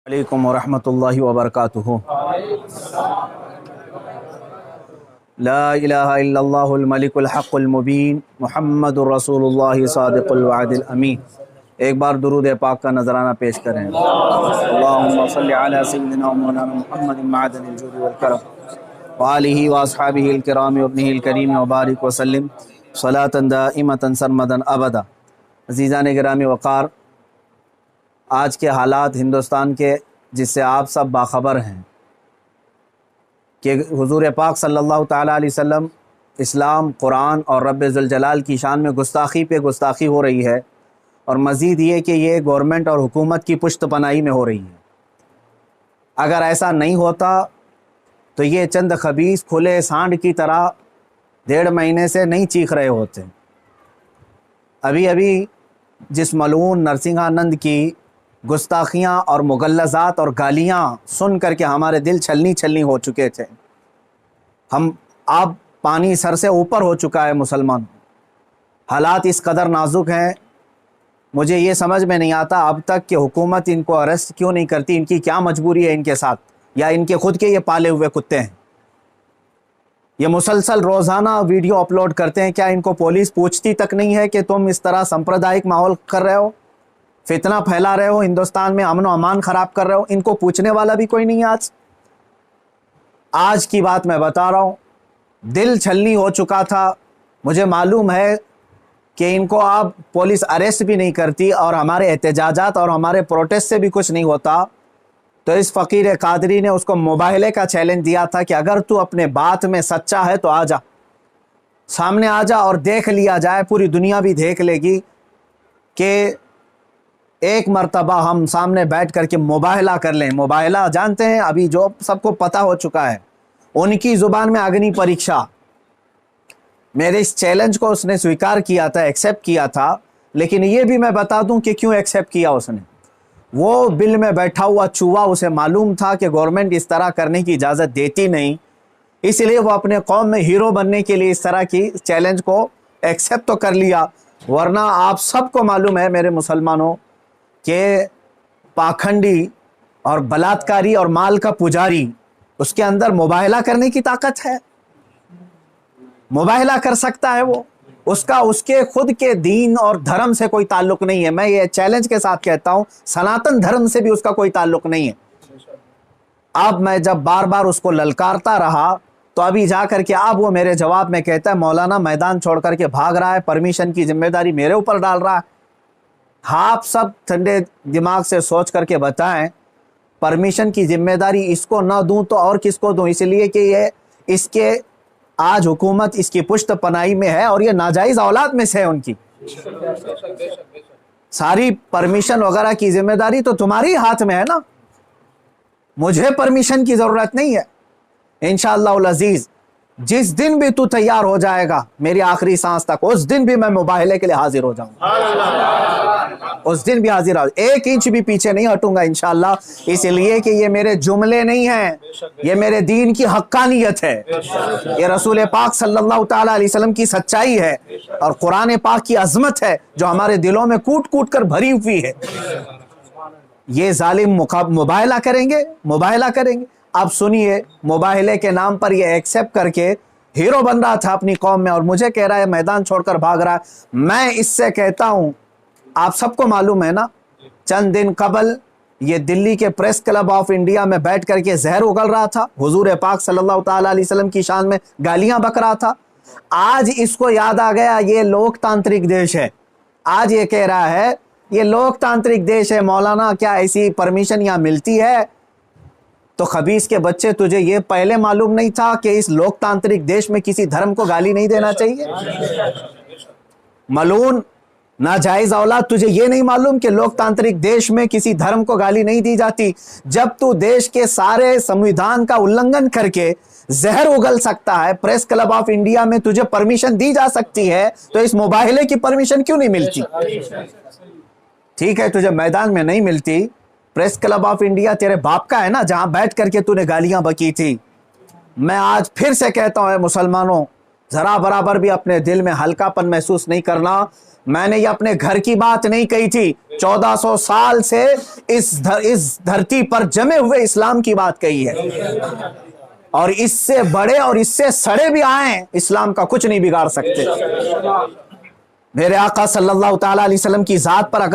अलैकुम वरहमतुल्लाहि वबरकातुहू। ला इलाहा इल्लल्लाहुल मलिकुल हक़्क़ुल मुबीन मुहम्मदुर रसूलुल्लाहि सादिक़ुल वअदिल अमीन। एक बार दुरूद पाक का नजराना पेश करें। अल्लाहुम्मा सल्लि अला सय्यिदिना व मौलाना मुहम्मदिन मअदनिल जूदि वल करम व आलिहि व अस्हाबिहिल किराम व इब्निहिल करीम व बारिक व सल्लिम सलातन दाइमतन सरमदन अबदा। अज़ीज़ान गिरामी वक़ार, आज के हालात हिंदुस्तान के जिससे आप सब बाखबर हैं कि हुज़ूर पाक सल्लल्लाहु ताला अलैहि वसल्लम, इस्लाम, कुरान और रब्ब ज़ुल जलाल की शान में गुस्ताखी पे गुस्ताखी हो रही है। और मज़ीद ये कि ये गवर्नमेंट और हुकूमत की पुश्त पनाही में हो रही है। अगर ऐसा नहीं होता तो ये चंद खबीस खुले सांड की तरह 1.5 महीने से नहीं चीख रहे होते। अभी अभी जिस मलऊन नरसिंहानंद की गुस्ताखियाँ और मुगल्लज़ात और गालियाँ सुन करके हमारे दिल छलनी छलनी हो चुके थे। अब पानी सर से ऊपर हो चुका है मुसलमान। हालात इस कदर नाजुक हैं, मुझे ये समझ में नहीं आता अब तक कि हुकूमत इनको अरेस्ट क्यों नहीं करती। इनकी क्या मजबूरी है इनके साथ, या इनके खुद के ये पाले हुए कुत्ते हैं। ये मुसलसल रोज़ाना वीडियो अपलोड करते हैं। क्या इनको पुलिस पूछती तक नहीं है कि तुम इस तरह सांप्रदायिक माहौल कर रहे हो, फितना फैला रहे हो, हिंदुस्तान में अमन व अमान ख़राब कर रहे हो? इनको पूछने वाला भी कोई नहीं है। आज की बात मैं बता रहा हूँ, दिल छलनी हो चुका था। मुझे मालूम है कि इनको अब पुलिस अरेस्ट भी नहीं करती और हमारे एहतजाजात और हमारे प्रोटेस्ट से भी कुछ नहीं होता। तो इस फ़कीर कादरी ने उसको मुबाहले का चैलेंज दिया था कि अगर तू अपने बात में सच्चा है तो आ जा, सामने आ जा और देख लिया जाए, पूरी दुनिया भी देख लेगी कि एक मर्तबा हम सामने बैठ करके मुबाहला कर लें। मुबाहला जानते हैं, अभी जो सबको पता हो चुका है, उनकी ज़ुबान में अग्नि परीक्षा। मेरे इस चैलेंज को उसने स्वीकार किया था, एक्सेप्ट किया था। लेकिन ये भी मैं बता दूं कि क्यों एक्सेप्ट किया उसने। वो बिल में बैठा हुआ चूहा, उसे मालूम था कि गवर्नमेंट इस तरह करने की इजाज़त देती नहीं, इसलिए वो अपने कौम में हीरो बनने के लिए इस तरह की चैलेंज को एक्सेप्ट तो कर लिया। वरना आप सबको मालूम है मेरे मुसलमानों कि पाखंडी और बलात्कारी और माल का पुजारी, उसके अंदर मुबाहला करने की ताकत है। मुबाहला कर सकता है वो। उसका उसके खुद के दीन और धर्म से कोई ताल्लुक नहीं है। मैं ये चैलेंज के साथ कहता हूं, सनातन धर्म से भी उसका कोई ताल्लुक नहीं है। अब मैं जब बार बार उसको ललकारता रहा तो अभी जा करके अब वो मेरे जवाब में कहता है, मौलाना मैदान छोड़ करके भाग रहा है, परमिशन की जिम्मेदारी मेरे ऊपर डाल रहा है। आप सब ठंडे दिमाग से सोच करके बताएं, परमिशन की जिम्मेदारी इसको ना दूं तो और किसको दूं? इसलिए कि ये इसके आज हुकूमत इसकी पुश्त पनाही में है और ये नाजायज औलाद में से है उनकी। सारी परमिशन वगैरह की जिम्मेदारी तो तुम्हारी हाथ में है ना। मुझे परमिशन की जरूरत नहीं है। इंशाअल्लाह अजीज, जिस दिन भी तू तैयार हो जाएगा मेरी आखिरी सांस तक, उस दिन भी मैं मुबाहले के लिए हाजिर हो जाऊंगा। उस दिन भी हाजिर हो, 1 इंच भी पीछे नहीं हटूंगा इंशाअल्लाह। इसलिए कि ये मेरे जुमले नहीं हैं, ये मेरे दीन की हक्कानियत है, ये रसूल पाक सल्लल्लाहु ताला अलैहि वसल्लम की सच्चाई है और कुरान पाक की अजमत है जो हमारे दिलों में कूट कूट कर भरी हुई है। ये जालिम मुबाहला करेंगे, मुबाहला करेंगे। अब सुनिए, मुबाहले के नाम पर ये एक्सेप्ट करके हीरो बन रहा था अपनी कौम में और मुझे कह रहा है मैदान छोड़कर भाग रहा है। मैं इससे कहता हूं, आप सबको मालूम है ना, चंद दिन कबल ये दिल्ली के प्रेस क्लब ऑफ इंडिया में बैठ करके जहर उगल रहा था, हुजूर पाक सल्लल्लाहु ताला अलैहि वसल्लम की शान में गालियां बक रहा था। आज इसको याद आ गया ये लोकतांत्रिक देश है। आज ये कह रहा है ये लोकतांत्रिक देश है, मौलाना क्या ऐसी परमिशन यहां मिलती है? तो खबीस के बच्चे, तुझे ये पहले मालूम नहीं था कि इस लोकतांत्रिक देश में किसी धर्म को गाली नहीं देना चाहिए? मलून नाजायज औलाद, तुझे ये नहीं मालूम कि लोकतांत्रिक देश में किसी धर्म को गाली नहीं दी जाती? जब तू देश के सारे संविधान का उल्लंघन करके जहर उगल सकता है, प्रेस क्लब ऑफ इंडिया में तुझे परमिशन दी जा सकती है, तो इस मुबाहले की परमिशन क्यों नहीं मिलती? ठीक है, तुझे मैदान में नहीं मिलती, प्रेस क्लब ऑफ इंडिया तेरे बाप का है ना, जहां बैठ करके तूने गालियां बकी थी। मैं आज फिर से कहता हूं मुसलमानों, जरा बराबर भी अपने दिल में हल्कापन महसूस नहीं करना। मैंने ये अपने घर की बात नहीं कही थी, 1400 साल से इस धरती पर जमे हुए इस्लाम की बात कही है। और इससे बड़े और इससे सड़े भी आए, इस्लाम का कुछ नहीं बिगाड़ सकते। मेरे आका सल्लल्लाहु तआला अलैहि वसल्लम की जात पर अगर